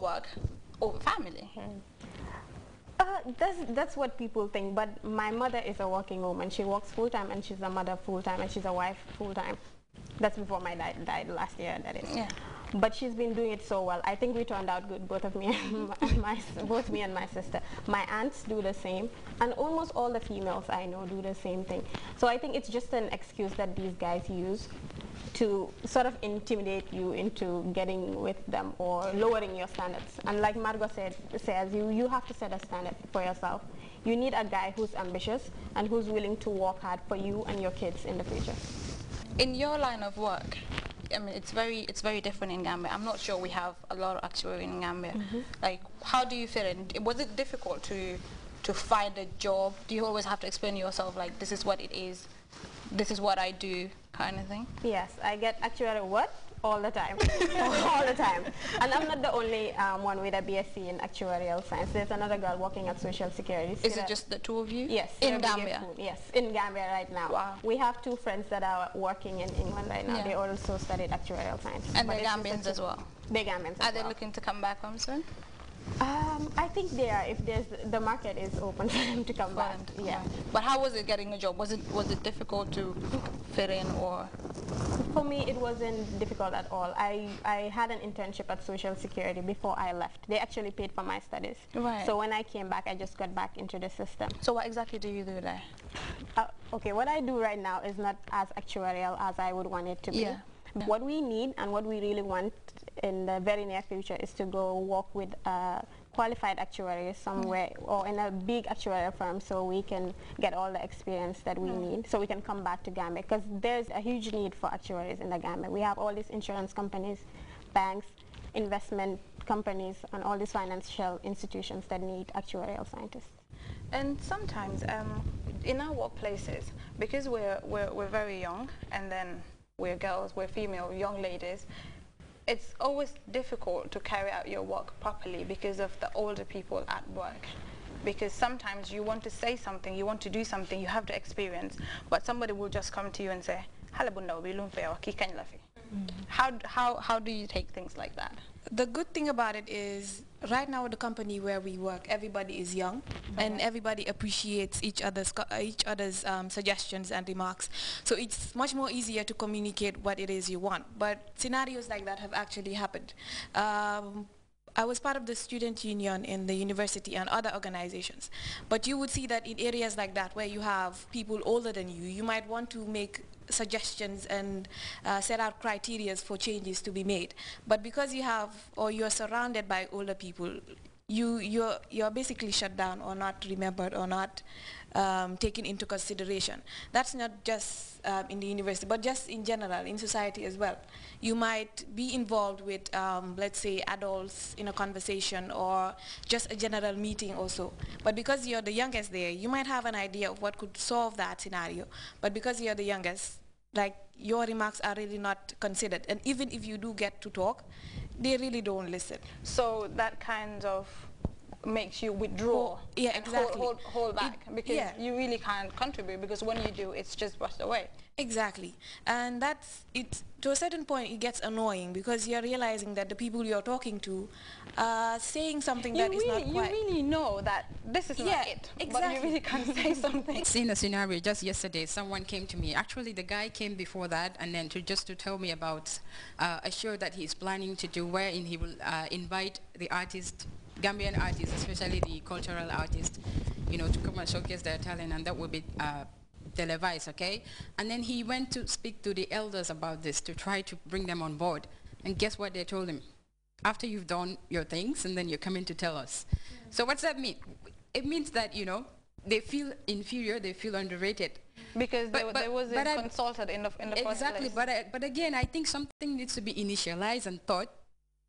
work over family. That's what people think, but my mother is a working woman. She works full-time, and she's a mother full-time, and she's a wife full-time. That's before my dad died last year, that is. Yeah. But she's been doing it so well. I think we turned out good, both of me and both me and my sister. My aunts do the same, and almost all the females I know do the same thing. So I think it's just an excuse that these guys use to sort of intimidate you into getting with them or lowering your standards. And like Margot says, you have to set a standard for yourself. You need a guy who's ambitious and who's willing to work hard for you and your kids in the future. In your line of work, I mean, it's very different in Gambia. I'm not sure we have a lot of actuary in Gambia. Like, how do you fit in? Was it difficult to find a job? Do you always have to explain yourself, like, this is what it is, this is what I do, kind of thing? Yes, I get actuary what? All the time. All the time. And I'm not the only one with a BSc in actuarial science. There's another girl working at Social Security. Is it just the two of you? Yes. In Gambia? Yes, in Gambia right now. Wow. We have two friends that are working in England right now. Yeah. They also studied actuarial science. And they're Gambians as well? They're Gambians as well. Are they looking to come back home soon? I think they are, if the market is open for them to come back. Yeah. But how was it getting a job? Was it difficult to fit in, or? For me, it wasn't difficult at all. I had an internship at Social Security before I left. They actually paid for my studies. Right. So when I came back, I just got back into the system. So what exactly do you do there? Okay, what I do right now is not as actuarial as I would want it to be. Yeah. What we need and what we really want in the very near future is to go work with a qualified actuary somewhere or in a big actuarial firm, so we can get all the experience that we need, so we can come back to Gambia, because there's a huge need for actuaries in the Gambia. We have all these insurance companies, banks, investment companies, and all these financial institutions that need actuarial scientists. And sometimes in our workplaces, because we're very young, and then we're girls, we're female, young ladies, it's always difficult to carry out your work properly because of the older people at work. Because sometimes you want to say something, you want to do something, you have the experience, but somebody will just come to you and say, how do you take things like that? The good thing about it is, right now at the company where we work, everybody is young, and everybody appreciates each other's suggestions and remarks. So it's much more easier to communicate what it is you want. But scenarios like that have actually happened. I was part of the student union in the university and other organizations. But you would see that in areas like that, where you have people older than you, you might want to make suggestions and set out criteria for changes to be made. But because you have, or you're surrounded by older people, you're basically shut down or not remembered or not taken into consideration. That's not just in the university, but just in general, in society as well. You might be involved with, let's say, adults in a conversation or just a general meeting also. But because you're the youngest there, you might have an idea of what could solve that scenario. But because you're the youngest, like, your remarks are really not considered. And even if you do get to talk, they really don't listen. So that kind of makes you withdraw. Yeah, exactly. Hold back, because you really can't contribute, because when you do, it's just brushed away. Exactly. And that's it. To a certain point, it gets annoying, because you're realizing that the people you're talking to are saying something that is not quite... You really know that this is not it, exactly. But you really can't say something. I've seen a scenario just yesterday. Someone came to me. Actually, the guy came before that, and then just to tell me about a show that he's planning to do, wherein he will invite the artists, Gambian artists, especially the cultural artists, you know, to come and showcase their talent, and that will be televised, okay? And then he went to speak to the elders about this to try to bring them on board. And guess what they told him? After you've done your things, and then you're coming to tell us. So what's that mean? It means that, you know, they feel inferior, they feel underrated. Because they wasn't consulted in the first place. Exactly, but again, I think something needs to be initialized and thought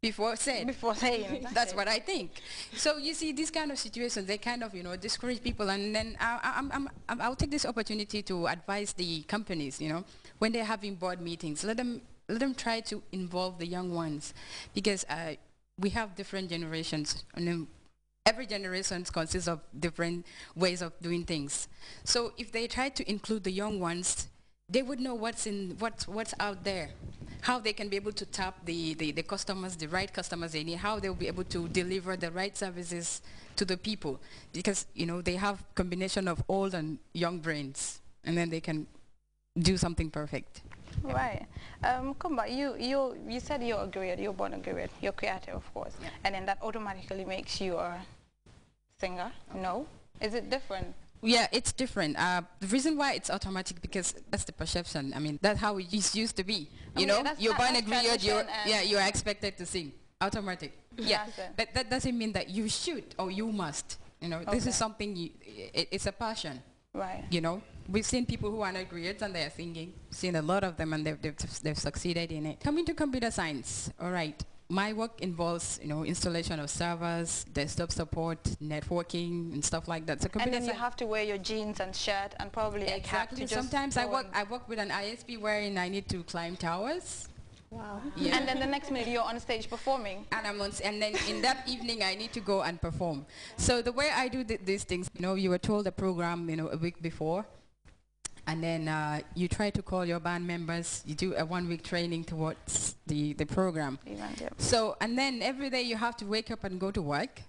before said. Before saying. That's what I think. So you see, these kind of situations, they kind of, you know, discourage people. And then I'll take this opportunity to advise the companies, you know, when they're having board meetings, let them try to involve the young ones, because we have different generations, and then every generation consists of different ways of doing things. So if they try to include the young ones, they would know what's out there, how they can be able to tap the customers, the right customers they need, how they'll be able to deliver the right services to the people, because they have combination of old and young brains, and then they can do something perfect. Right. Kumba, you said you're a Grit, you're born a Grit, you're creative, of course, yeah. And then that automatically makes you a singer? Okay. No? Is it different? Yeah, it's different. The reason why it's automatic, because that's the perception. I mean, that's how it used to be. You're born a Grit, you're expected to sing. Automatic. Yeah, but that doesn't mean that you should or you must. This is something, it's a passion. Right. We've seen people who are not Grts and they are singing. Seen a lot of them and they've succeeded in it. Coming to computer science, all right. My work involves, installation of servers, desktop support, networking, and stuff like that. So and then you have to wear your jeans and shirt and probably a cap to just sometimes I work with an ISP wherein I need to climb towers. Wow. Yeah. And then the next minute you're on stage performing. And then in that evening I need to go and perform. So the way I do these things, you were told the program, a week before. And then you try to call your band members. You do a 1-week training towards the program. So, and then every day you have to wake up and go to work.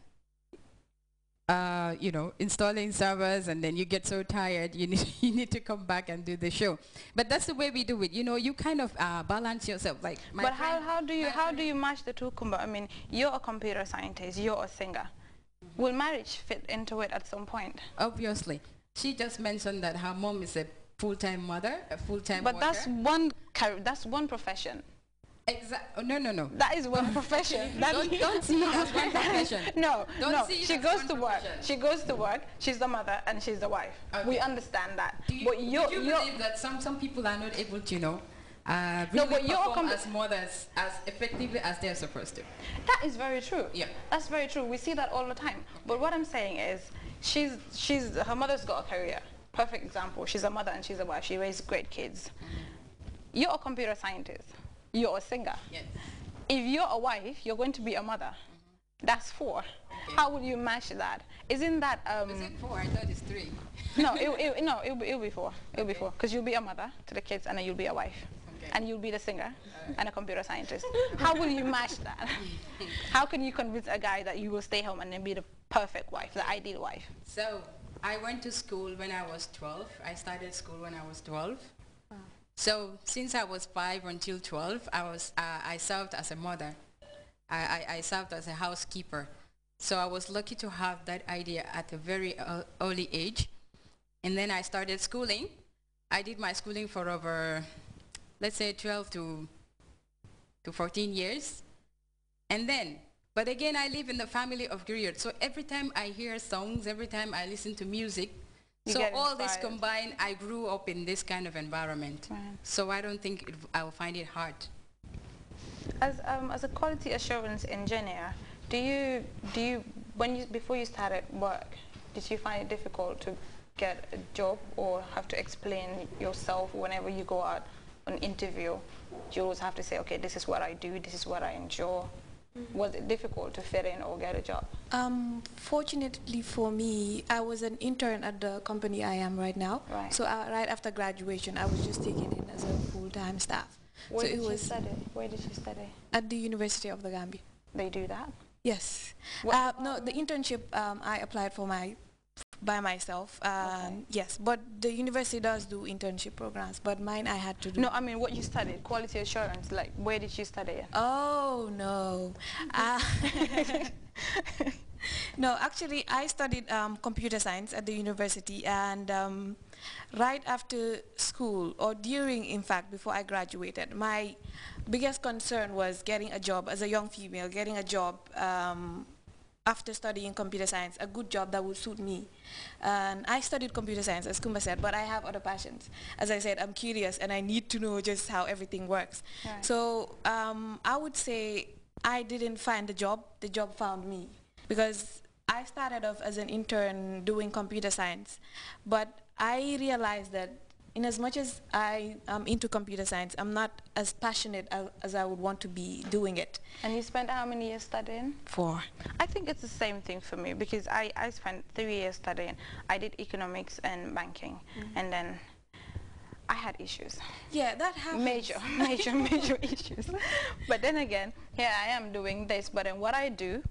Installing servers, and then you get so tired, you need to come back and do the show. But that's the way we do it. You kind of balance yourself. Like, but how do you match the two, Kumba? I mean, you're a computer scientist, you're a singer. Will marriage fit into it at some point? Obviously. She just mentioned that her mom is a full-time mother, a full-time worker. But that's one profession. Exactly. No. That is one profession. Don't see it as one profession. No. She goes to work. She goes to work. She's the mother and she's the wife. Okay. We understand that. Do you believe that some people are not able to, really perform as mothers as effectively as they're supposed to? That is very true. Yeah. That's very true. We see that all the time. But what I'm saying is, her mother's got a career. Perfect example. She's a mother and she's a wife. She raised great kids. You're a computer scientist. You're a singer. Yes. If you're a wife, you're going to be a mother. That's 4. Okay. How would you match that? Isn't that Is it 4? I thought it's 3. No, it'll be 4. It'll be 4 because you'll be a mother to the kids and then you'll be a wife. Okay. And you'll be the singer and a computer scientist. How will you match that? How can you convince a guy that you will stay home and then be the perfect wife, the ideal wife? So I went to school when I was 12. I started school when I was 12. So since I was 5 until 12, I served as a mother. I served as a housekeeper. So I was lucky to have that idea at a very early age. And then I started schooling. I did my schooling for over, let's say, 12 to 14 years. And then, but again, I live in the family of griots. So every time I hear songs, every time I listen to music, so all this combined, I grew up in this kind of environment. Right. So I don't think I will find it hard. As a quality assurance engineer, before you started work, did you find it difficult to get a job or have to explain yourself whenever you go out on an interview? You always have to say, okay, this is what I do, this is what I enjoy. Was it difficult to fit in or get a job? Fortunately for me, I was an intern at the company I am right now. Right. So right after graduation, I was just taken in as a full-time staff. Where did you study? Where did you study? At the University of the Gambia. They do that? Yes. No, the internship I applied for by myself. Okay. Yes, but the university does do internship programs, but mine I had to do. No, I mean what you studied, quality assurance, like where did you study it? Oh, no. No, actually I studied computer science at the university, and right after school, or during, in fact, before I graduated, my biggest concern was getting a job as a young female, getting a job after studying computer science, a good job that would suit me. And I studied computer science, as Kumba said, but I have other passions. As I said, I'm curious and I need to know just how everything works. Right. So I would say I didn't find the job found me. Because I started off as an intern doing computer science, but I realized that in as much as I am into computer science, I'm not as passionate as I would want to be doing it. And you spent how many years studying? 4. I think it's the same thing for me, because I spent 3 years studying. I did economics and banking, and then I had issues. Yeah, that happens. Major issues. But then again, here I am doing this, but then what I do